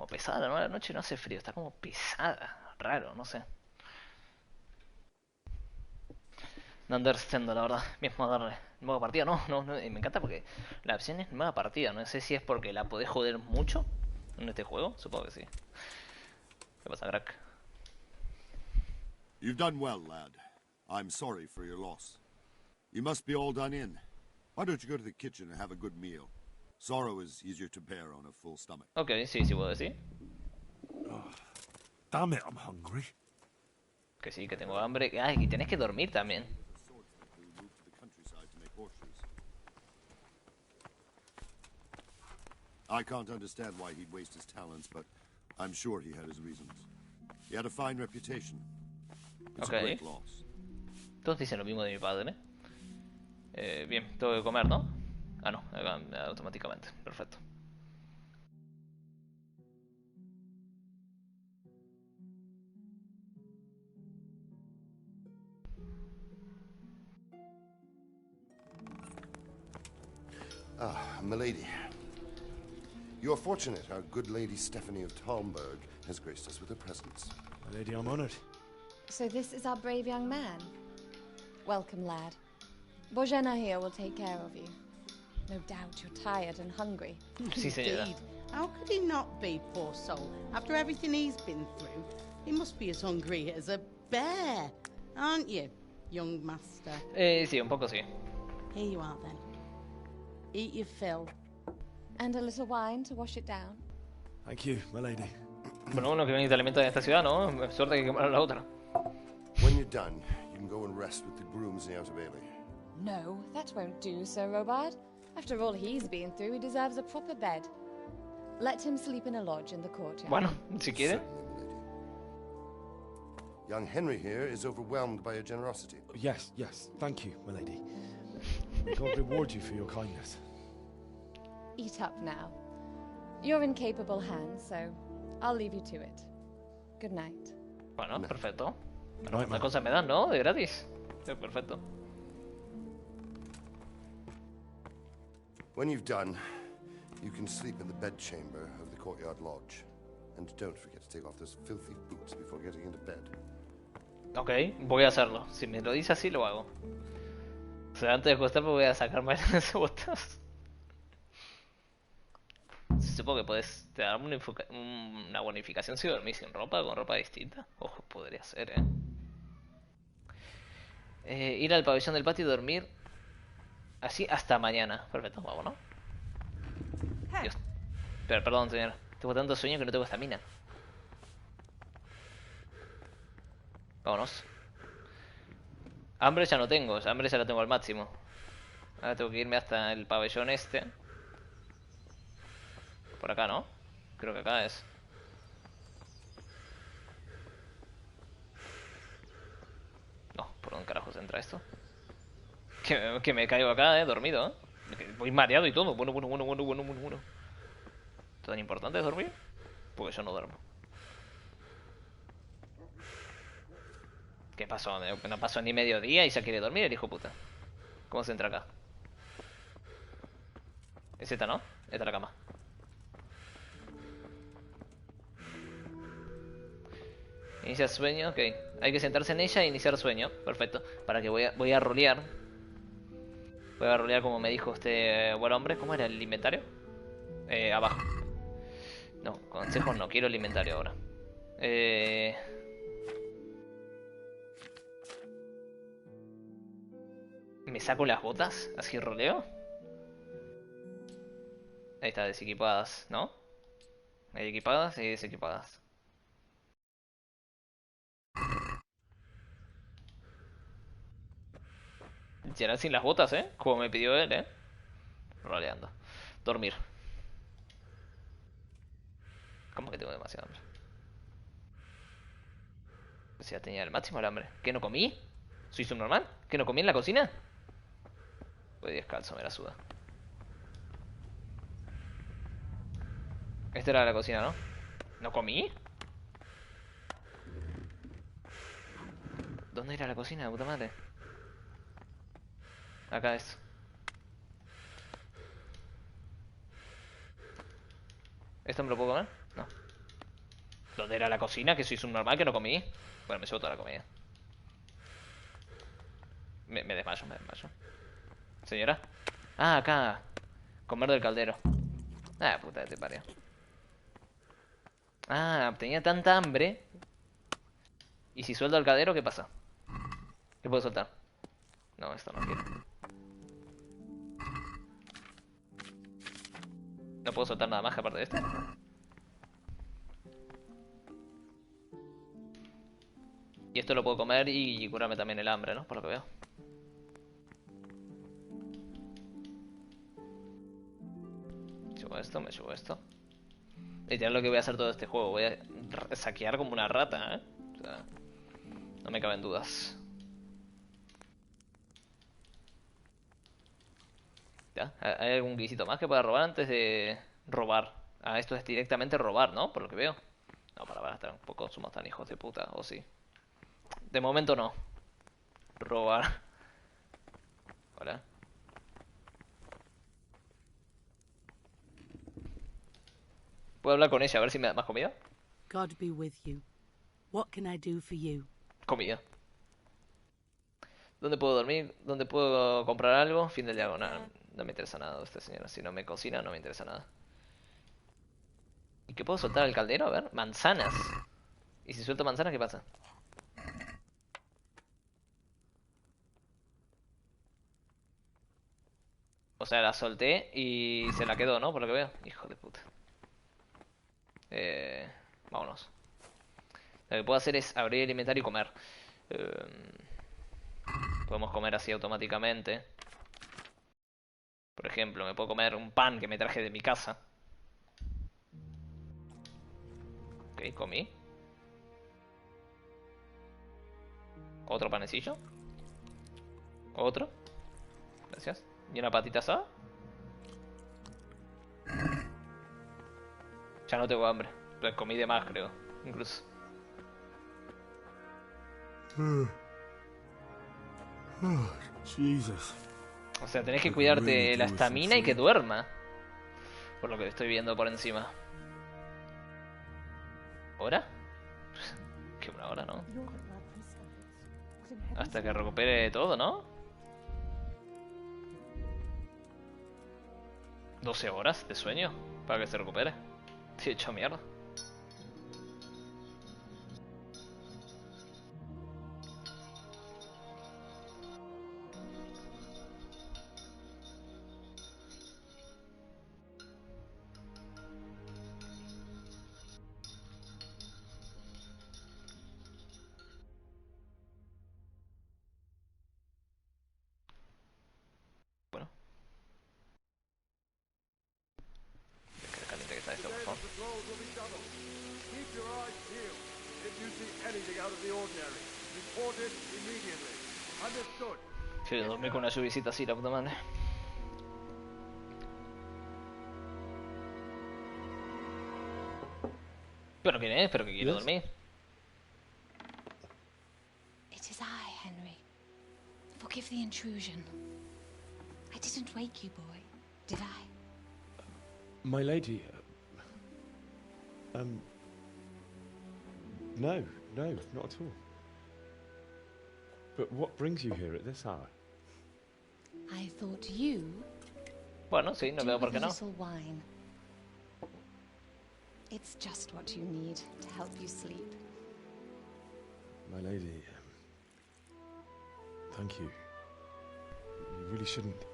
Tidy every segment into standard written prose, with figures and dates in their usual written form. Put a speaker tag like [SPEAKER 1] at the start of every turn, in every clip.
[SPEAKER 1] pesada, ¿no? La noche no hace frío, está como pesada. Raro, no sé. No understando, la verdad. Mismo darle nueva partida. Y me encanta porque la opción es nueva partida. No sé si es porque la podés joder mucho en este juego. Supongo que sí. ¿Qué pasa, crack?
[SPEAKER 2] You've done well, lad. I'm sorry for your loss. You must be all done in. Why don't you go to the kitchen and have a good meal? Sorrow is easier to bear on a full stomach.
[SPEAKER 1] Ok, sí, sí puedo decir.
[SPEAKER 3] Damn it, I'm hungry.
[SPEAKER 1] Que sí, que tengo hambre. Ah, y tenés que dormir también.
[SPEAKER 2] Swordsmith who moved to the countryside to make horseshoes. I can't understand why he'd waste his talents, but I'm sure he had his reasons. He had a fine reputation. It's
[SPEAKER 1] Ok.
[SPEAKER 2] a great loss.
[SPEAKER 1] Todos dicen lo mismo de mi padre. Bien, tengo que comer, ¿no? Ah, no, automáticamente. Perfecto.
[SPEAKER 4] Ah, milady. You are fortunate our good lady Stephanie of Talmberg has graced us with her presence.
[SPEAKER 3] My lady, I'm honored.
[SPEAKER 5] So this is our brave young man. Welcome, lad. Bojana here will take care of you. No doubt you're tired and hungry.
[SPEAKER 1] Sí, señora.
[SPEAKER 6] Indeed. How could he not be, poor soul? After everything he's been through, he must be as hungry as a bear, aren't you, young master?
[SPEAKER 1] Sí, un poco sí.
[SPEAKER 6] Here you are, then. Eat your fill.
[SPEAKER 5] And a little wine to wash it down.
[SPEAKER 3] Thank you, my lady.
[SPEAKER 1] Bueno, uno que viene de alimentos en esta ciudad, ¿no? Suerte que quemaron la otra.
[SPEAKER 4] When you're done, you can go and rest with the grooms in the Outer Bailey.
[SPEAKER 5] No, that won't do, Sir Robard. After all he's been through, he deserves a proper bed. Let him sleep in a lodge in the courtyard.
[SPEAKER 1] Bueno, si quiere.
[SPEAKER 4] Certainly, milady. Young Henry here is overwhelmed by your generosity.
[SPEAKER 3] Yes, yes, thank you, my lady. May God reward you for your kindness.
[SPEAKER 5] Eat up now. You're in capable hands, so I'll leave you to it. Good night.
[SPEAKER 1] Bueno, perfecto.
[SPEAKER 3] Good
[SPEAKER 1] Bueno,
[SPEAKER 3] night,
[SPEAKER 1] una
[SPEAKER 3] man.
[SPEAKER 1] cosa me dan, ¿no? De gratis. Sí, perfecto.
[SPEAKER 4] When you've done, you can sleep in the bedchamber of the courtyard lodge. And don't forget to take off those filthy boots before getting into bed.
[SPEAKER 1] Ok, voy a hacerlo. Si me lo dice así, lo hago. O sea, antes de acostarme voy a sacarme las botas. Supongo que puedes te dar una bonificación si dormís sin ropa, con ropa distinta. Ojo, podría ser, ir al pabellón del patio y dormir así hasta mañana. Perfecto, vámonos. Dios. Pero, perdón, señor. Tengo tanto sueño que no tengo estamina. Vámonos. Hambre ya no tengo, hambre ya la tengo al máximo. Ahora tengo que irme hasta el pabellón este. Por acá, ¿no? Creo que acá es. No, ¿por dónde carajos entra esto? Que me caigo acá, dormido, Voy mareado y todo. Bueno. ¿Tan importante es dormir? Porque yo no duermo. ¿Qué pasó? No pasó ni mediodía y ya quiere dormir el hijo puta. ¿Cómo se entra acá? Es esta, ¿no? Esta es la cama. Inicia sueño, ok. Hay que sentarse en ella e iniciar sueño. Perfecto. Para que voy a rolear. Voy a rolear como me dijo este buen hombre. ¿Cómo era el inventario? Abajo. No, consejos no. Quiero el inventario ahora. ¿Me saco las botas? ¿Así roleo? Ahí está, desequipadas, ¿no? Hay equipadas y desequipadas. Llenar sin las botas, como me pidió él, roleando. Dormir. ¿Cómo que tengo demasiado hambre? O sea, tenía el máximo el hambre. ¿Qué no comí? ¿Soy subnormal? ¿Qué no comí en la cocina? Voy descalzo, me la suda. Esta era la cocina, ¿no? ¿No comí? ¿Dónde era la cocina, de puta madre? Acá es. ¿Esto me lo puedo comer? No. ¿Dónde era la cocina? Que soy un normal que no comí. Bueno, me llevo toda la comida. Me desmayo, me desmayo. Señora. Ah, acá. Comer del caldero. Ah, puta, te parió. Ah, tenía tanta hambre. ¿Y si suelto al caldero, qué pasa? ¿Qué puedo soltar? No, esto no quiero. No puedo soltar nada más que aparte de esto. Y esto lo puedo comer y curarme también el hambre, ¿no? Por lo que veo. Me llevo esto, me llevo esto. Literal lo que voy a hacer todo este juego. Voy a saquear como una rata, ¿eh? O sea, no me caben dudas. ¿Ya? ¿Hay algún guisito más que pueda robar antes de robar? Ah, esto es directamente robar, ¿no? Por lo que veo. No, para estar un poco, somos tan hijos de puta, o sí. De momento no. Robar. Hola. ¿Puedo hablar con ella a ver si me da más comida?
[SPEAKER 6] God be with you. What can I do for you?
[SPEAKER 1] Comida. ¿Dónde puedo dormir? ¿Dónde puedo comprar algo? Fin del día. No me interesa nada esta señora. Si no me cocina, no me interesa nada. ¿Y qué puedo soltar al caldero? A ver. Manzanas. ¿Y si suelto manzanas, qué pasa? O sea, la solté y se la quedó, ¿no? Por lo que veo. Hijo de puta. Vámonos. Lo que puedo hacer es abrir el inventario y comer. Podemos comer así automáticamente. Por ejemplo, me puedo comer un pan que me traje de mi casa. Ok, comí. Otro panecillo. Otro. Gracias. ¿Y una patita asada? Ya no tengo hambre. Pues comí de más, creo. Incluso.
[SPEAKER 3] Jesus.
[SPEAKER 1] O sea, tenés que cuidarte la estamina y que duerma. Por lo que estoy viendo por encima. ¿Hora? Que una hora, ¿no? Hasta que recupere todo, ¿no? 12 horas de sueño para que se recupere. Estoy hecho mierda. Bueno. Qué caliente que está esto, por favor. Sí, dormir con una lluviecita así, la puta madre. ¿Pero quién es? ¿Pero que quiere dormir?
[SPEAKER 5] It is I, Henry. Forgive the intrusion. I didn't wake you, boy, did I?
[SPEAKER 3] My lady. No, not at all. But what brings you here at this hour?
[SPEAKER 5] I thought you
[SPEAKER 1] Bueno, sí, no
[SPEAKER 5] do
[SPEAKER 1] veo por
[SPEAKER 5] with
[SPEAKER 1] qué
[SPEAKER 5] a
[SPEAKER 1] no.
[SPEAKER 5] little wine. It's just what you need to help you sleep.
[SPEAKER 3] My lady, thank you. You really shouldn't.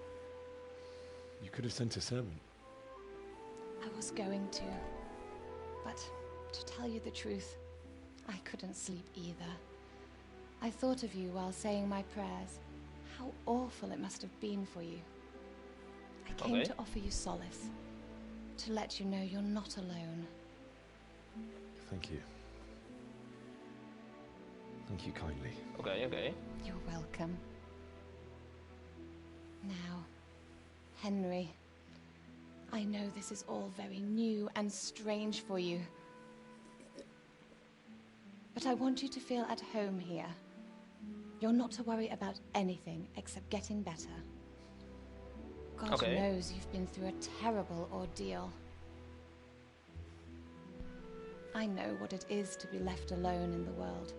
[SPEAKER 3] You could have sent a servant.
[SPEAKER 5] I was going to, but to tell you the truth, I couldn't sleep either. I thought of you while saying my prayers. How awful it must have been for you. I came
[SPEAKER 1] Okay.
[SPEAKER 5] to offer you solace, to let you know you're not alone.
[SPEAKER 3] Thank you. Thank you kindly.
[SPEAKER 1] Ok, ok.
[SPEAKER 5] You're welcome. Now, Henry, I know this is all very new and strange for you. But I want you to feel at home here. You're not to worry about anything except getting better. God
[SPEAKER 1] Okay.
[SPEAKER 5] knows you've been through a terrible ordeal. I know what it is to be left alone in the world.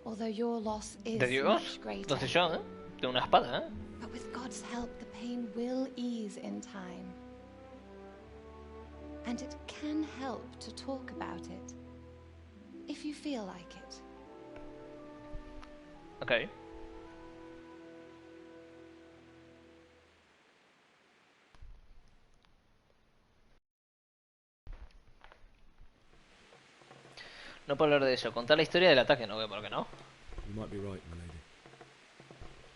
[SPEAKER 5] Although your loss is
[SPEAKER 1] ¿De Dios?
[SPEAKER 5] much greater.
[SPEAKER 1] No sé yo, ¿eh? De una espada, ¿eh?
[SPEAKER 5] But with God's help, the pain will ease in time. And it can help to talk about it, if you feel like it.
[SPEAKER 1] Ok. No puedo hablar de ello. Contar la historia del ataque, no veo por qué no.
[SPEAKER 3] You might be right, my lady.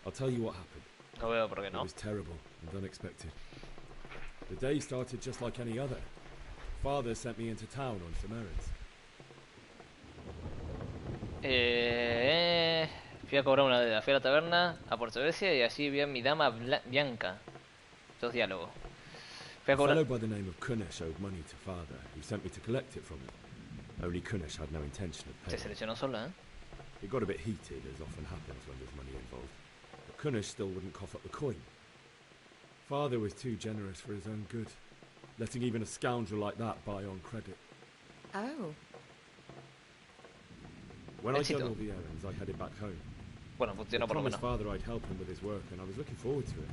[SPEAKER 3] I'll tell you what happened.
[SPEAKER 1] No veo por qué
[SPEAKER 3] It
[SPEAKER 1] no.
[SPEAKER 3] was terrible and unexpected. The day started just like any other. Father sent me into town on some errands.
[SPEAKER 1] Fui a cobrar una deuda. Fui a la taberna a Puerto Grecia y allí vi a mi dama Bianca. Dos diálogos. Fui a
[SPEAKER 3] A
[SPEAKER 1] cobrar...
[SPEAKER 3] fellow by the name of Kunesh owed money to Father, who sent me to collect it from him. Only Kunesh had no intention of
[SPEAKER 1] Se
[SPEAKER 3] paying.
[SPEAKER 1] seleccionó sola, ¿eh?
[SPEAKER 3] It got a bit heated, as often happens when there's money involved. But Kunesh still wouldn't cough up the coin. Father was too generous for his own good, letting even a scoundrel like that buy on credit.
[SPEAKER 5] Oh.
[SPEAKER 3] When I'd
[SPEAKER 1] Éxito.
[SPEAKER 3] done all the errands, I headed back home.
[SPEAKER 1] Bueno,
[SPEAKER 3] I
[SPEAKER 1] funcionó por lo
[SPEAKER 3] promised
[SPEAKER 1] menos.
[SPEAKER 3] Father I'd help him with his work, and I was looking forward to it.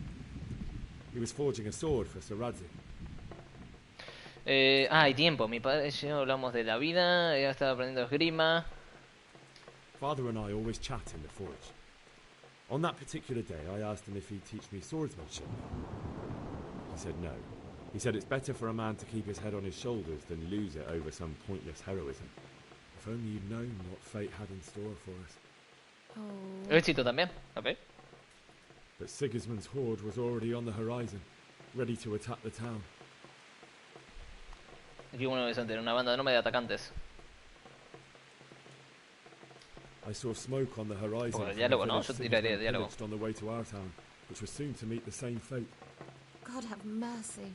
[SPEAKER 3] He was forging a sword for Sir Radzik.
[SPEAKER 1] Y tiempo. Mi padre y yo hablamos de la vida. Ella estaba aprendiendo esgrima.
[SPEAKER 3] Father and I always chat in the forge. On that particular day, I asked him if he'd teach me swordsmanship. He said no. He said it's better for a man to keep his head on his shoulders than lose it over some pointless heroism. If only you'd known what fate had in store for us.
[SPEAKER 5] Oh.
[SPEAKER 1] Éxito también. Ok.
[SPEAKER 3] But Sigismund's horde was already on the horizon, ready to attack the town.
[SPEAKER 1] Aquí un horizonte, una banda enorme de atacantes.
[SPEAKER 3] I saw smoke on the horizon
[SPEAKER 1] Por el
[SPEAKER 3] from
[SPEAKER 1] diálogo,
[SPEAKER 3] the
[SPEAKER 1] ¿no?
[SPEAKER 3] village
[SPEAKER 1] Yo tiraría
[SPEAKER 3] Sigismund
[SPEAKER 1] diálogo.
[SPEAKER 3] pillaged on the way to our town, which was soon to meet the same fate.
[SPEAKER 5] God have mercy.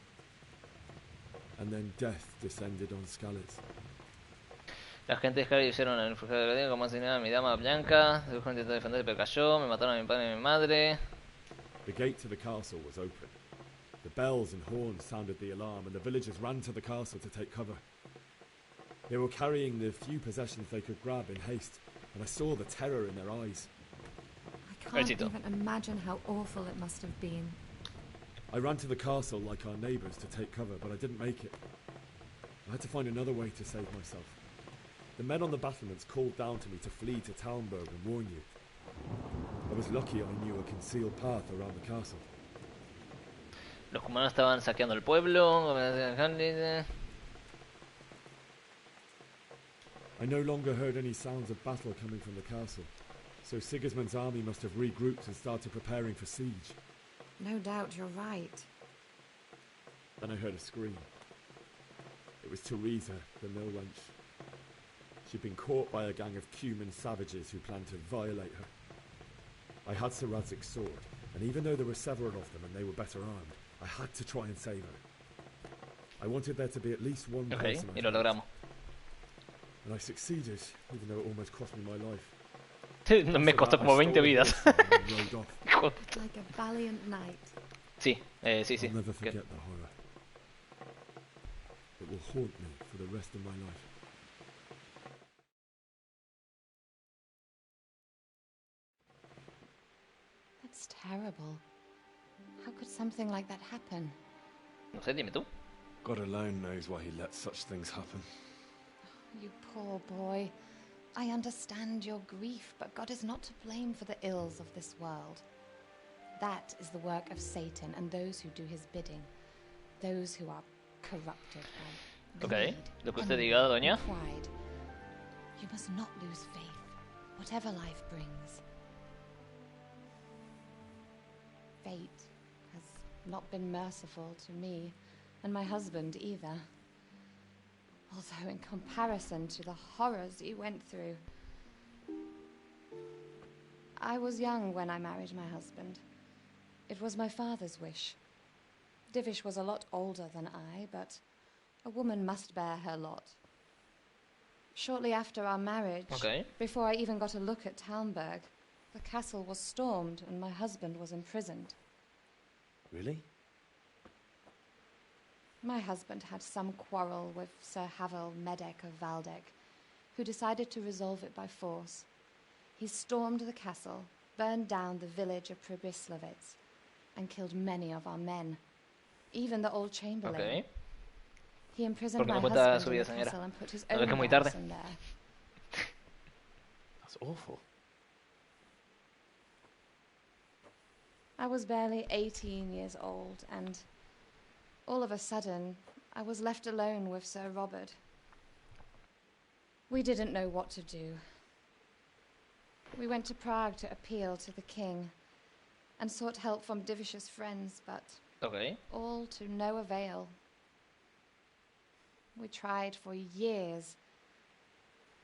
[SPEAKER 3] And then death descended on Skalitz.
[SPEAKER 1] La gente de Sky hicieron el refugio de la guardia como enseñaba a mi dama Bianca. Dejó intentar defender pero cayó. Me mataron a mi padre y a mi madre.
[SPEAKER 3] The gate to the castle was open. The bells and horns sounded the alarm, and the villagers ran to the castle to take cover. They were carrying the few possessions they could grab in haste, and I saw the terror in their eyes.
[SPEAKER 5] I can't
[SPEAKER 1] Éxito.
[SPEAKER 5] even imagine how awful it must have been.
[SPEAKER 3] I ran to the castle like our neighbours to take cover, but I didn't make it. I had to find another way to save myself. The men on the battlements called down to me to flee to Talmberg and warn you. I was lucky I knew a concealed path around the castle.
[SPEAKER 1] Los humanos estaban saqueando el pueblo.
[SPEAKER 3] I no longer heard any sounds of battle coming from the castle, so Sigismund's army must have regrouped and started preparing for siege.
[SPEAKER 5] No doubt you're right.
[SPEAKER 3] Then I heard a scream. It was Teresa, the mill wench. She'd been caught by a gang of Cuman savages who planned to violate her. I had Sir Radzik's sword, and even though there were several of them and they were better armed, I had to try and save her. I wanted there to be at least one
[SPEAKER 1] Ok,
[SPEAKER 3] person
[SPEAKER 1] y
[SPEAKER 3] I
[SPEAKER 1] lo
[SPEAKER 3] could.
[SPEAKER 1] logramos.
[SPEAKER 3] And I succeeded, even though it almost cost me my life.
[SPEAKER 1] Me
[SPEAKER 3] After
[SPEAKER 1] costó
[SPEAKER 3] that, I
[SPEAKER 1] como 20
[SPEAKER 3] stole a
[SPEAKER 1] vidas.
[SPEAKER 3] horse and rode off.
[SPEAKER 1] Hijo de-
[SPEAKER 5] Like a valiant knight.
[SPEAKER 1] Sí, sí, sí.
[SPEAKER 3] I'll never
[SPEAKER 1] Que-
[SPEAKER 3] forget the horror. It will haunt me for the rest of my life.
[SPEAKER 5] That's terrible. How could something like that happen?
[SPEAKER 1] No sé, dime tú.
[SPEAKER 3] God alone knows why he lets such things happen.
[SPEAKER 5] You poor boy. I understand your grief, but God is not to blame for the ills of this world. That is the work of Satan and those who do his bidding. Those who are corrupted by
[SPEAKER 1] Ok,
[SPEAKER 5] greed,
[SPEAKER 1] lo que usted
[SPEAKER 5] envy,
[SPEAKER 1] diga, doña.
[SPEAKER 5] and pride. You must not lose faith, whatever life brings. Fate has not been merciful to me, and my husband either. Although in comparison to the horrors he went through. I was young when I married my husband. It was my father's wish. Divish was a lot older than I, but a woman must bear her lot. Shortly after our marriage,
[SPEAKER 1] Ok.
[SPEAKER 5] before I even got a look at Talmberg, the castle was stormed and my husband was imprisoned.
[SPEAKER 3] Really?
[SPEAKER 5] My husband had some quarrel with Sir Havel Medek of Valdek, who decided to resolve it by force. He stormed the castle, burned down the village of Pribyslavitz, and killed many of our men, even the old chamberlain.
[SPEAKER 1] Ok.
[SPEAKER 5] He imprisoned
[SPEAKER 1] ¿Por qué
[SPEAKER 5] my
[SPEAKER 1] no cuenta
[SPEAKER 5] husband
[SPEAKER 1] su
[SPEAKER 5] in
[SPEAKER 1] vida,
[SPEAKER 5] the
[SPEAKER 1] señora?
[SPEAKER 5] castle and put his
[SPEAKER 1] ¿No ves
[SPEAKER 5] own
[SPEAKER 1] que es muy tarde?
[SPEAKER 5] garrison there.
[SPEAKER 3] That's awful.
[SPEAKER 5] I was barely 18 years old, and all of a sudden, I was left alone with Sir Robert. We didn't know what to do. We went to Prague to appeal to the king and sought help from Divish's friends, but
[SPEAKER 1] Ok.
[SPEAKER 5] all to no avail. We tried for years,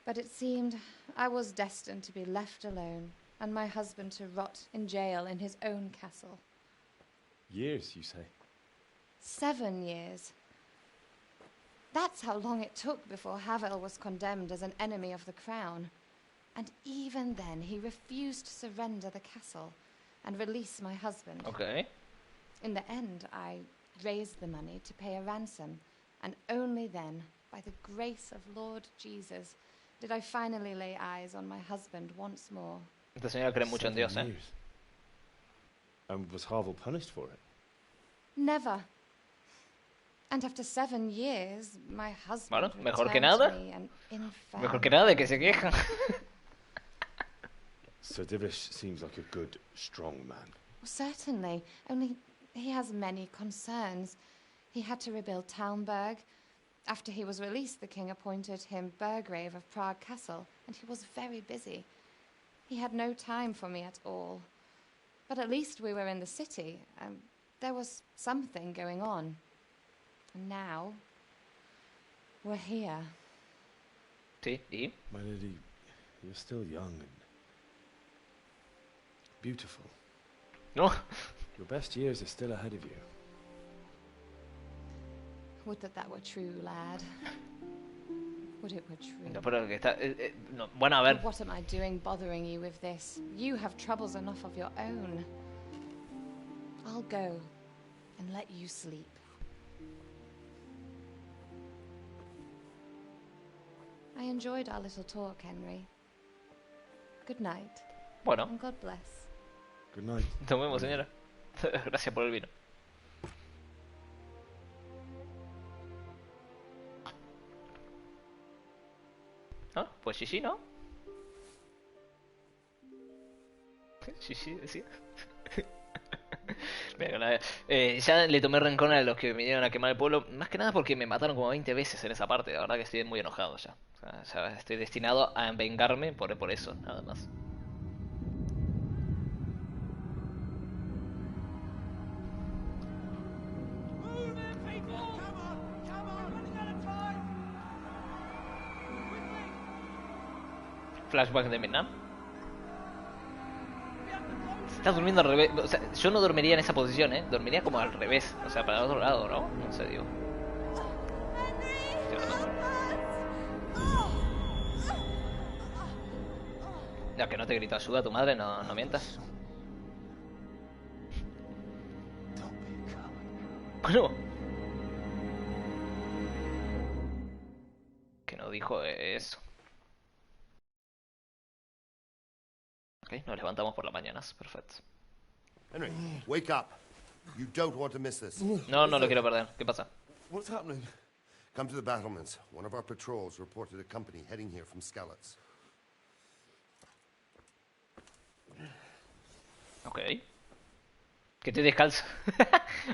[SPEAKER 5] but it seemed I was destined to be left alone and my husband to rot in jail in his own castle.
[SPEAKER 3] Years, you say?
[SPEAKER 5] 7 years. That's how long it took before Havel was condemned as an enemy of the crown. And even then, he refused to surrender the castle and release my husband.
[SPEAKER 1] Ok.
[SPEAKER 5] In the end, I raised the money to pay a ransom, and only then, by the grace of Lord Jesus, did I finally lay eyes on my husband once more.
[SPEAKER 1] Esta señora cree mucho en
[SPEAKER 3] 7
[SPEAKER 1] Dios, ¿eh?
[SPEAKER 3] years. And was Havel punished for it?
[SPEAKER 5] Never. And after 7 years, my husband
[SPEAKER 1] Bueno, mejor que
[SPEAKER 5] returned
[SPEAKER 1] nada.
[SPEAKER 5] to me an infirm
[SPEAKER 1] Mejor que nada de que se queja.
[SPEAKER 3] Sir Divish seems like a good, strong man.
[SPEAKER 5] Certainly, only he has many concerns. He had to rebuild Talmberg. After he was released, the king appointed him Burgrave of Prague Castle, and he was very busy. He had no time for me at all. But at least we were in the city, and there was something going on. And now, we're here.
[SPEAKER 1] Sí, y.
[SPEAKER 3] My lady, you're still young and beautiful.
[SPEAKER 1] No.
[SPEAKER 3] Your best years are still ahead of you.
[SPEAKER 5] Would that were true, lad. Would it were true.
[SPEAKER 1] No, pero que está. No. Bueno, a ver.
[SPEAKER 5] But what am I doing bothering you with this? You have troubles enough of your own. I'll go and let you sleep. I enjoyed our little talk, Henry. Good night,
[SPEAKER 1] Bueno,
[SPEAKER 5] and God bless.
[SPEAKER 3] Good night.
[SPEAKER 1] nos vemos, señora. Gracias por el vino. Ah, pues sí, ¿no? Sí, decía. Mira, ya le tomé rencor a los que me vinieron a quemar el pueblo. Más que nada porque me mataron como 20 veces en esa parte. La verdad que estoy muy enojado ya. O sea, ya estoy destinado a vengarme por eso, nada más. Flashback de Vietnam. Estás durmiendo al revés. O sea, yo no dormiría en esa posición, ¿eh? Dormiría como al revés. O sea, para el otro lado, ¿no? No sé, digo. Ya que no te grito ayuda a tu madre, no mientas. Bueno. Que no dijo eso. Ok, nos levantamos por las mañanas, perfecto.
[SPEAKER 4] Henry, wake up. You don't want to miss this.
[SPEAKER 1] No lo quiero perder. ¿Qué pasa?
[SPEAKER 3] What's happening?
[SPEAKER 4] Come to the battlements. One of our patrols reported a company heading here from Skalitz.
[SPEAKER 1] Ok. Que estoy descalzo.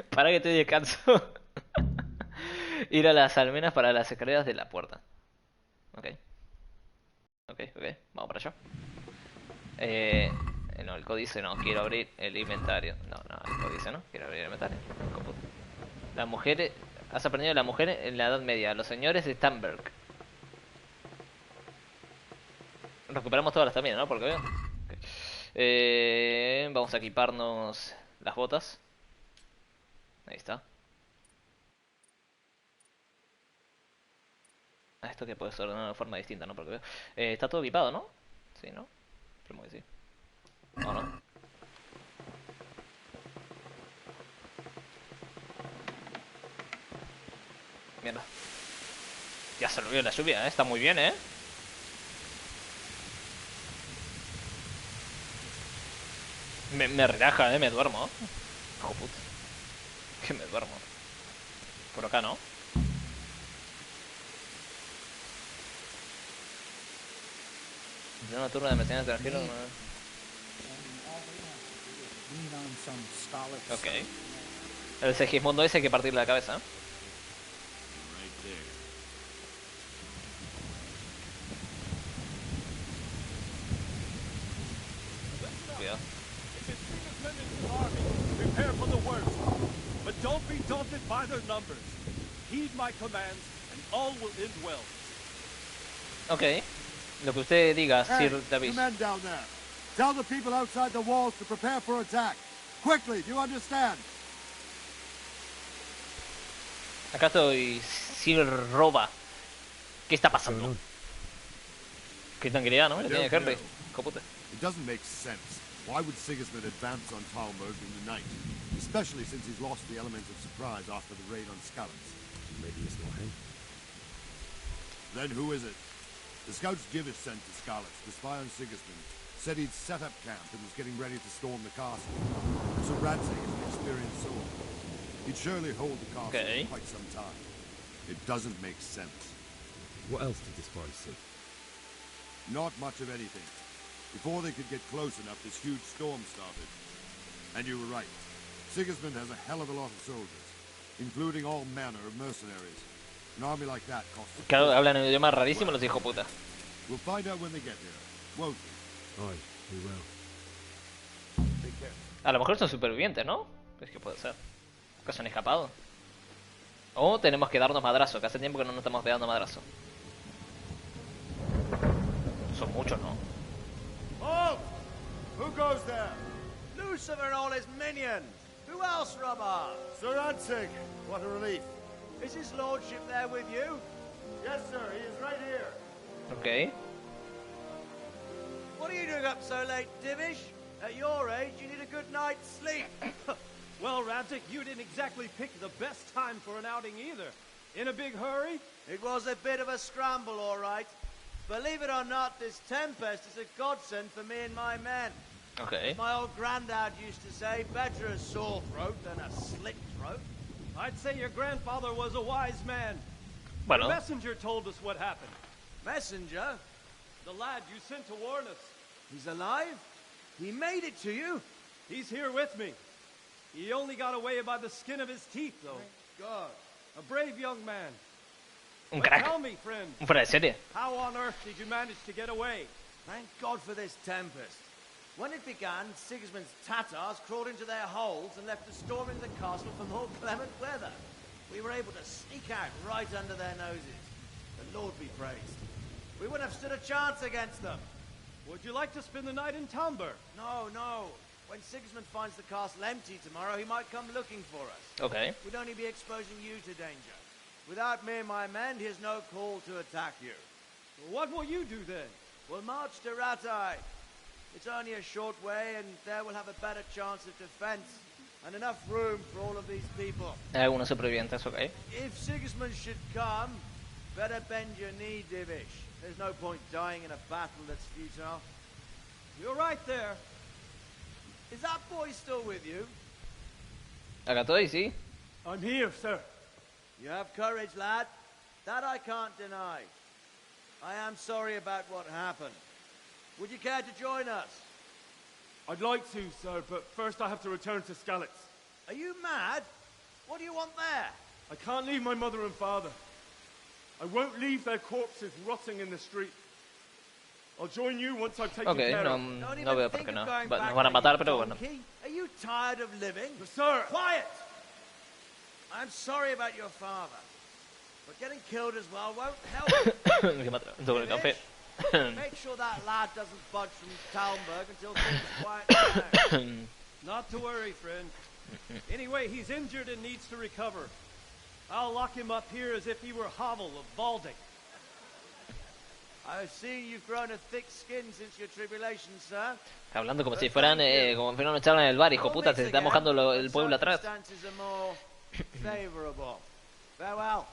[SPEAKER 1] Para que estoy descalzo. Ir a las almenas para las escaleras de la puerta. Ok. Vamos para allá. No, el códice no. Quiero abrir el inventario. No, el códice no. Quiero abrir el inventario. Las mujeres... Has aprendido de la mujer en la Edad Media. Los señores de Stamberg. Recuperamos todas las también, ¿no? Porque veo. Okay. Vamos a equiparnos las botas. Ahí está. Esto que puedes ordenar de forma distinta, ¿no? Porque veo. Está todo equipado, ¿no? Sí, ¿no? Supongo que sí. ¿O no? Mierda. Ya se olvidó la lluvia, está muy bien, Me relaja, me duermo. Hijo puta. Que me duermo. Por acá, ¿no? Una turno de mercenarios extranjeros. Ok. El Segismundo ese hay que partirle la cabeza. Cuidado.
[SPEAKER 7] Prepare for the worst, but don't be daunted by their numbers. Heed my commands, and all will end well.
[SPEAKER 1] Ok. Lo que usted diga,
[SPEAKER 2] Hey,
[SPEAKER 1] Sir David.
[SPEAKER 2] you men down there. Tell the people outside the walls to prepare for attack. Quickly, do you understand?
[SPEAKER 1] Acá estoy, Sir Roba. ¿Qué está pasando? Qué tranquilidad, ¿no? Le tiene Henry. Coputa.
[SPEAKER 2] It doesn't make sense. Why would Sigismund advance on Talmberg in the night? Especially since he's lost the element of surprise after the raid on Skalitz.
[SPEAKER 3] Maybe it's not him.
[SPEAKER 2] Then who is it? The scouts Divish sent to Skalitz to spy on Sigismund said he'd set up camp and was getting ready to storm the castle. So Radzig is an experienced soldier. He'd surely hold the castle for quite some time. It doesn't make sense.
[SPEAKER 3] What else did the spies see?
[SPEAKER 2] Not much of anything. Before they could get close enough, this huge storm started. And you were right. Sigismund has a hell of a lot of soldiers, including all manner of mercenaries. An army like that costs...
[SPEAKER 1] Claro, hablan en idiomas rarísimos los hijos puta.
[SPEAKER 2] We'll find out when they get here, won't we?
[SPEAKER 3] Aye, we will.
[SPEAKER 2] Take care.
[SPEAKER 1] A lo mejor son supervivientes, ¿no? Es que puede ser. ¿Que se han escapado? O tenemos que darnos madrazo, que hace tiempo que no nos estamos pegando madrazo. Son muchos, ¿no?
[SPEAKER 2] Halt! Who goes there?
[SPEAKER 8] Lucifer and all his minions. Who else, Robber?
[SPEAKER 2] Sir Radzig. What a relief.
[SPEAKER 8] Is his lordship there with you?
[SPEAKER 2] Yes, sir. He is right here.
[SPEAKER 1] Ok.
[SPEAKER 8] What are you doing up so late, Divish? At your age, you need a good night's sleep.
[SPEAKER 7] Well, Radzig, you didn't exactly pick the best time for an outing either. In a big hurry?
[SPEAKER 8] It was a bit of a scramble, all right. Believe it or not, this tempest is a godsend for me and my men.
[SPEAKER 1] Ok.
[SPEAKER 8] My old granddad used to say, better a sore throat than a slit throat.
[SPEAKER 7] I'd say your grandfather was a wise man. The
[SPEAKER 1] Bueno.
[SPEAKER 7] messenger told us what happened.
[SPEAKER 8] Messenger?
[SPEAKER 7] The lad you sent to warn us.
[SPEAKER 8] He's alive? He made it to you?
[SPEAKER 7] He's here with me. He only got away by the skin of his teeth, though.
[SPEAKER 8] God.
[SPEAKER 7] A brave young man.
[SPEAKER 1] Un
[SPEAKER 7] But
[SPEAKER 1] crack.
[SPEAKER 7] tell me, friend,
[SPEAKER 1] Un fuera de serie.
[SPEAKER 7] how on earth did you manage to get away?
[SPEAKER 8] Thank God for this tempest. When it began, Sigismund's Tatars crawled into their holes and left us storming the castle for more clement weather. We were able to sneak out right under their noses. The Lord be praised. We wouldn't have stood a chance against them.
[SPEAKER 7] Would you like to spend the night in Talmberg?
[SPEAKER 8] No, no. When Sigismund finds the castle empty tomorrow, he might come looking for us.
[SPEAKER 1] Ok.
[SPEAKER 8] We'd only be exposing you to danger. Without me and my men, he has no call to attack you.
[SPEAKER 7] What will you do then?
[SPEAKER 8] We'll march to Ratai. It's only a short way, and there we'll have a better chance of defense and enough room for all of these people.
[SPEAKER 1] Hay algunos supervivientes, ok.
[SPEAKER 8] If Sigismund should come, better bend your knee, Divish. There's no point dying in a battle that's futile.
[SPEAKER 7] You're right there.
[SPEAKER 8] Is that boy still with you?
[SPEAKER 1] Acá estoy, sí.
[SPEAKER 7] I'm here, sir.
[SPEAKER 8] You have courage, lad. That I can't deny. I am sorry about what happened. Would you care to join us?
[SPEAKER 7] I'd like to, sir, but first I have to return to Skalitz.
[SPEAKER 8] Are you mad? What do you want there?
[SPEAKER 7] I can't leave my mother and father. I won't leave their corpses rotting in the street. I'll join you once I've taken
[SPEAKER 1] Ok,
[SPEAKER 7] care
[SPEAKER 1] no,
[SPEAKER 7] of them.
[SPEAKER 8] Don't
[SPEAKER 1] no
[SPEAKER 8] even
[SPEAKER 1] veo por
[SPEAKER 8] think
[SPEAKER 1] qué
[SPEAKER 8] of
[SPEAKER 1] no.
[SPEAKER 8] going
[SPEAKER 1] Nos
[SPEAKER 8] back
[SPEAKER 1] van a
[SPEAKER 8] there,
[SPEAKER 1] matar,
[SPEAKER 8] you
[SPEAKER 1] pero bueno.
[SPEAKER 8] donkey. Are you tired of living?
[SPEAKER 7] Sir!
[SPEAKER 8] Quiet! I'm sorry about your father, but getting killed as well won't help.
[SPEAKER 1] Que mata. Doble el café.
[SPEAKER 8] Make sure that lad doesn't budge from Talmberg until things quiet down.
[SPEAKER 7] Not to worry, friend. Anyway, he's injured and needs to recover. I'll lock him up here as if he were Havel of Balding.
[SPEAKER 8] I see you've grown a thick skin since your tribulation, sir.
[SPEAKER 1] Hablando como si fueran, como si fueran una charla en el bar, hijo puta, se está mojando el pueblo atrás.
[SPEAKER 8] Circumstances are more favorable. Farewell.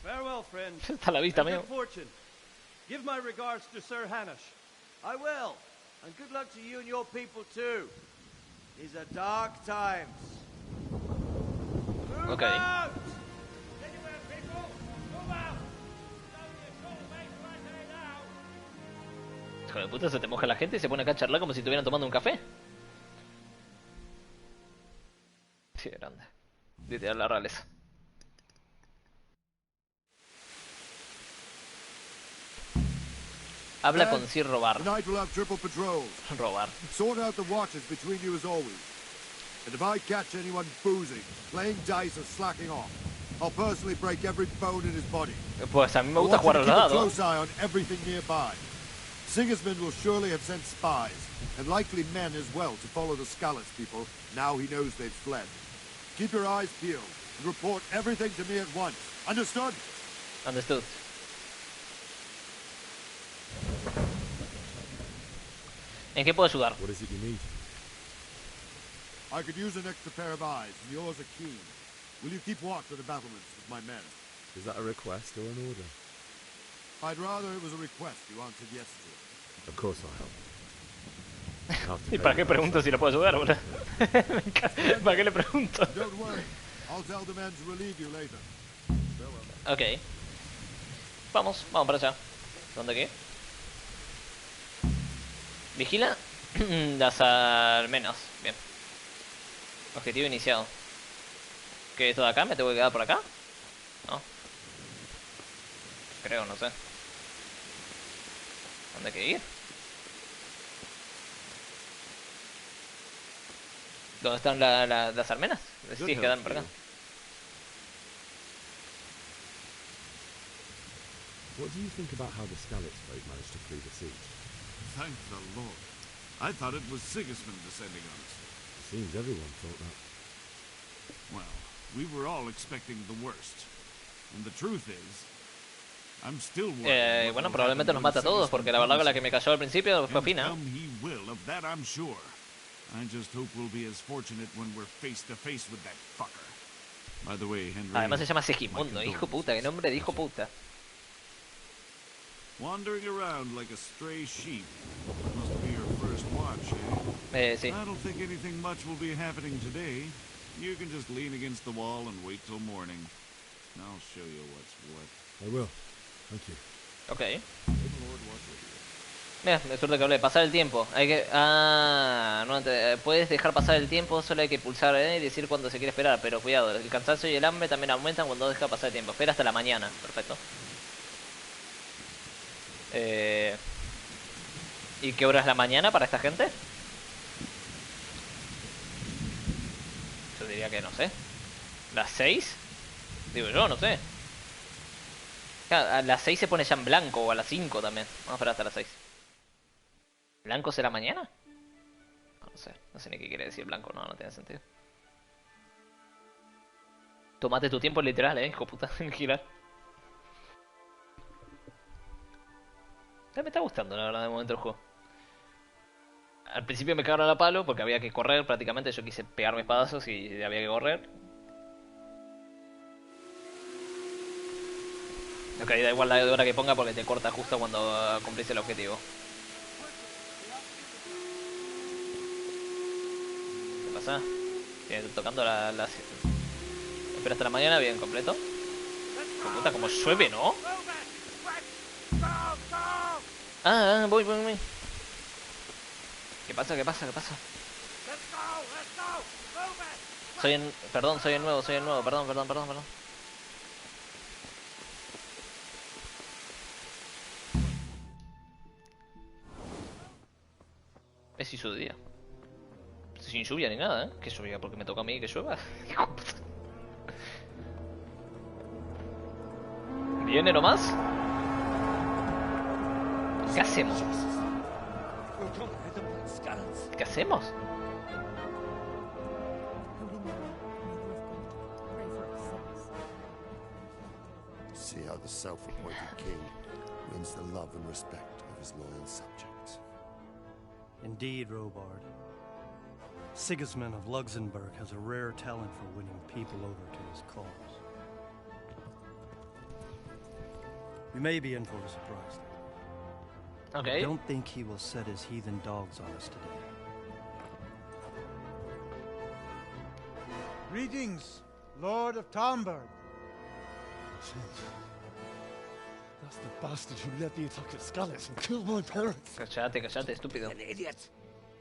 [SPEAKER 7] Farewell, friend.
[SPEAKER 1] Hasta la vista,
[SPEAKER 7] And
[SPEAKER 1] amigo.
[SPEAKER 7] good fortune. Give my regards to Sir Hanush.
[SPEAKER 8] I will. And good luck to you and your people too. These are dark times. Move
[SPEAKER 1] Okay.
[SPEAKER 8] out!
[SPEAKER 7] Anywhere, people. Move out.
[SPEAKER 1] Hijo de puta, se te moja la gente y se pone acá a charlar como si estuvieran tomando un café. Sí, grande. Literal la realeza. Habla con Sir Robar.
[SPEAKER 2] Tonight we'll have triple patrols.
[SPEAKER 1] Robar.
[SPEAKER 2] Sort out the watches between you as always. And if I catch anyone boozing, playing dice or slacking off, I'll personally break every bone in his body.
[SPEAKER 1] Pues a mí me
[SPEAKER 2] I
[SPEAKER 1] gusta
[SPEAKER 2] want you
[SPEAKER 1] jugar
[SPEAKER 2] to
[SPEAKER 1] al
[SPEAKER 2] keep a
[SPEAKER 1] dado.
[SPEAKER 2] close eye on everything nearby. Sigismund will surely have sent spies, and likely men as well, to follow the Skalitz people, now he knows they've fled. Keep your eyes peeled, and report everything to me at once. Understood?
[SPEAKER 1] Understood. ¿En qué puedo ayudar?
[SPEAKER 3] What is it you need?
[SPEAKER 2] I could use an extra pair of eyes, and yours are keen. Will you keep watch at the battlements with my men?
[SPEAKER 3] Is that a request or an order?
[SPEAKER 2] I'd rather it was a request you answered yes to.
[SPEAKER 3] Of course I'll help. I'll have to
[SPEAKER 1] ¿Y
[SPEAKER 3] pay
[SPEAKER 1] para qué
[SPEAKER 3] you
[SPEAKER 1] pregunto si lo puedo ayudar, boludo? ¿Para qué le pregunto?
[SPEAKER 2] Don't worry. I'll tell the men to relieve you later.
[SPEAKER 1] Ok. Vamos para allá. ¿Dónde qué? Vigila las almenas. Bien. Objetivo iniciado. ¿Qué es todo acá? ¿Me tengo que quedar por acá? No. Creo, no sé. ¿Dónde hay que ir? ¿Dónde están las almenas? Sí, quedan por acá.
[SPEAKER 3] What do you think about how the Skalitz folk managed to flee the siege?
[SPEAKER 2] Thank the Lord. I thought it was Sigismund descending on us.
[SPEAKER 3] Seems everyone thought that.
[SPEAKER 2] Well, we were all expecting the worst. And the truth is, I'm still worried.
[SPEAKER 1] Bueno, probablemente nos mata a todos, porque la verdad que la que me cayó al principio fue fina.
[SPEAKER 2] Come he will, of that I'm sure. I just hope we'll be as fortunate when we're face to face with that fucker. By the way, Henry.
[SPEAKER 1] Además se llama Segismundo, hijo puta, qué nombre de hijo puta.
[SPEAKER 2] Wandering around like a stray sheep. Must be your first watch, eh?
[SPEAKER 1] Sí.
[SPEAKER 2] I don't think anything much will be happening today. You can just lean against the wall and wait till morning. I'll show you what's what.
[SPEAKER 3] I will. Thank you.
[SPEAKER 1] Ok. Mira, de suerte que hablé. Pasar el tiempo. Hay que... Ah, no, puedes dejar pasar el tiempo, solo hay que pulsar y decir cuándo se quiere esperar. Pero cuidado, el cansancio y el hambre también aumentan cuando deja pasar el tiempo. Espera hasta la mañana. Perfecto. ¿Y qué hora es la mañana para esta gente? Yo diría que no sé. ¿Las 6? Digo yo, no sé. Claro, a las 6 se pone ya en blanco, o a las 5 también. Vamos a esperar hasta las 6. ¿Blanco será mañana? No sé ni qué quiere decir blanco, no tiene sentido. Tómate tu tiempo literal, hijo puta, en girar. Me está gustando, la verdad, de momento el juego. Al principio me cagaron a palo porque había que correr prácticamente. Yo quise pegar mis espadazos y había que correr. Ok, da igual la hora que ponga porque te corta justo cuando cumplís el objetivo. ¿Qué pasa? Tiene tocando las... Espera hasta la mañana, bien completo. Puta, como llueve, ¿no? Voy. ¿Qué pasa? Perdón, soy el nuevo, perdón. Es su día. Sin lluvia ni nada, ¿eh? ¿Qué lluvia? Porque me toca a mí que llueva. ¿Viene nomás? ¿Qué hacemos? ¿Qué hacemos?
[SPEAKER 4] See how the self-appointed king wins the love and respect of his loyal subjects.
[SPEAKER 7] Indeed, Robard. Sigismund of Luxembourg has a rare talent for winning people over to his cause. We may be in for a surprise. I
[SPEAKER 1] Ok.
[SPEAKER 7] don't think he will set his heathen dogs on us today.
[SPEAKER 9] Greetings, Lord of Talmberg.
[SPEAKER 3] That's the bastard who led the attack at Scarlet and killed my parents.
[SPEAKER 1] Cállate, cállate, estúpido.
[SPEAKER 9] Idiot!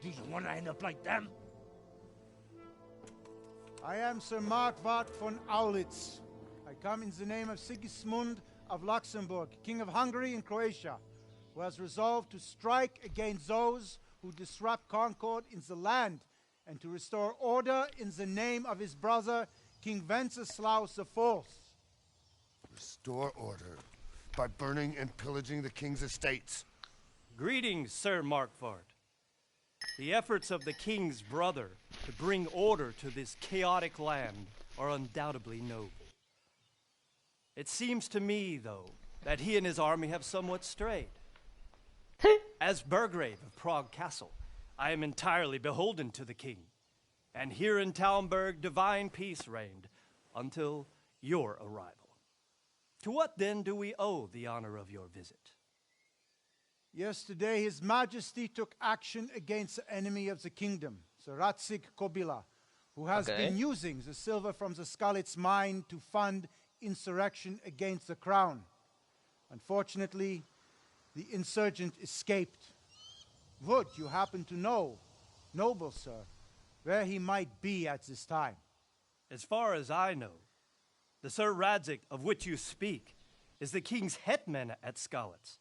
[SPEAKER 9] Do you want to end up like them? I am Sir Markwart von Aulitz. I come in the name of Sigismund of Luxembourg, King of Hungary and Croatia, who has resolved to strike against those who disrupt concord in the land and to restore order in the name of his brother, King Wenceslaus IV.
[SPEAKER 4] Restore order by burning and pillaging the king's estates.
[SPEAKER 7] Greetings, Sir Markwart. The efforts of the king's brother to bring order to this chaotic land are undoubtedly noble. It seems to me, though, that he and his army have somewhat strayed. As Burgrave of Prague Castle, I am entirely beholden to the king. And here in Talmberg, divine peace reigned until your arrival. To what then do we owe the honor of your visit?
[SPEAKER 9] Yesterday, His Majesty took action against the enemy of the kingdom, Sir Ratsig Kobila, who has been using the silver from the Skalitz mine to fund insurrection against the crown. Unfortunately, the insurgent escaped. Would you happen to know, noble sir, where he might be at this time?
[SPEAKER 7] As far as I know, the Sir Radzik of which you speak is the king's hetman at Skalitz.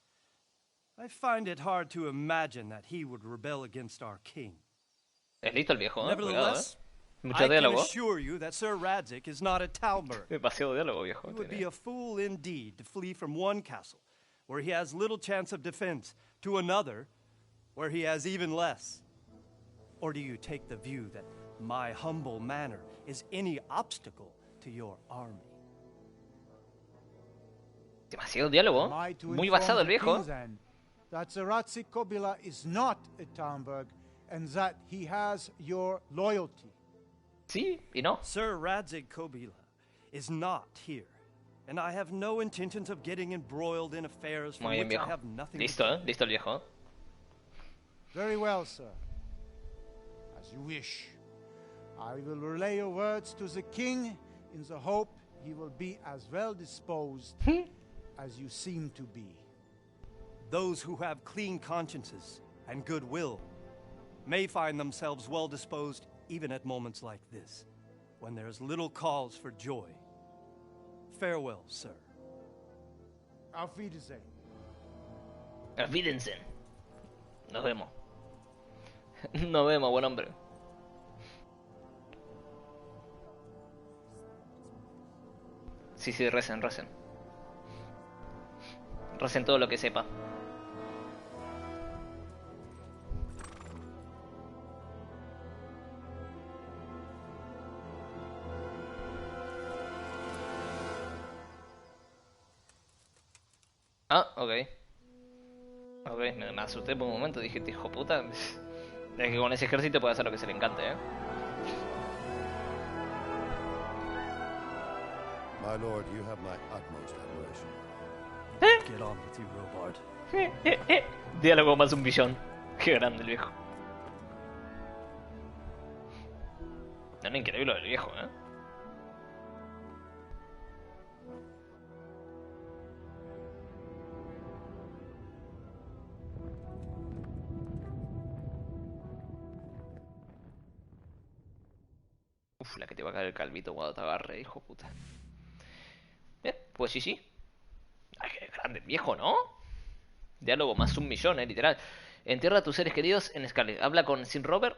[SPEAKER 7] I find it hard to imagine that he would rebel against our king.
[SPEAKER 1] Es listo el viejo,
[SPEAKER 7] Nevertheless,
[SPEAKER 1] Mucho
[SPEAKER 7] I can
[SPEAKER 1] diálogo.
[SPEAKER 7] assure you that Sir Radzik is not at Talmberg.
[SPEAKER 1] Demasiado diálogo, viejo.
[SPEAKER 7] He would be a fool indeed to flee from one castle where he has little chance of defense to another where he has even less. Or do you take the view that my humble manner is any obstacle to your army?
[SPEAKER 1] Demasiado diálogo.
[SPEAKER 9] Am I to
[SPEAKER 1] Muy
[SPEAKER 9] inform
[SPEAKER 1] basado el
[SPEAKER 9] the
[SPEAKER 1] viejo.
[SPEAKER 9] king, then, that Sir Ratsig Kobila is not at Talmberg and that he has your loyalty?
[SPEAKER 1] Sí y no.
[SPEAKER 7] Sir Radzik Kobila is not here, and I have no intentions of getting embroiled in affairs from
[SPEAKER 1] Muy bien,
[SPEAKER 7] which I
[SPEAKER 1] viejo.
[SPEAKER 7] have nothing
[SPEAKER 1] Listo,
[SPEAKER 7] to gain.
[SPEAKER 1] listo el viejo.
[SPEAKER 9] Very well, sir. As you wish. I will relay your words to the king in the hope he will be as well disposed as you seem to be.
[SPEAKER 7] Those who have clean consciences and goodwill may find themselves well disposed even at moments like this, when there is little cause for joy. Farewell, sir.
[SPEAKER 9] Auf Wiedersehen.
[SPEAKER 1] Olvídense. Nos vemos. Nos vemos, buen hombre. Sí, sí, recen, recen. Recen todo lo que sepa. Ah, ok. Ok, me asusté por un momento, dije, este hijo puta. Es que con ese ejército puede hacer lo que se le encante,
[SPEAKER 4] My lord, you have my utmost admiration.
[SPEAKER 7] Get on with you, Robard.
[SPEAKER 1] Diálogo más un billón. Qué grande el viejo. No, no, increíble lo del viejo, Uf, la que te va a caer el calvito cuando te agarre, hijo puta. Bien, pues sí, sí. Ay, qué grande el viejo, ¿no? Diálogo más un millón, literal. Entierra a tus seres queridos en Scarlet. Habla con Sin Robert.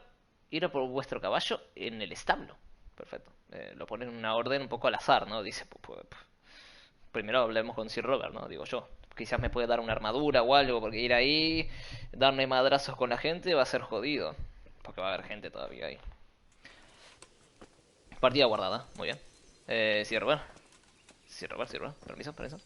[SPEAKER 1] Ir a por vuestro caballo en el establo. Perfecto. Lo ponen en una orden un poco al azar, ¿no? Dice, primero hablemos con Sir Robert, ¿no? Digo yo. Quizás me puede dar una armadura o algo, porque ir ahí, darme madrazos con la gente va a ser jodido. Porque va a haber gente todavía ahí. Partida guardada, muy bien. Sir Robert. Sir Robert, permiso, permiso.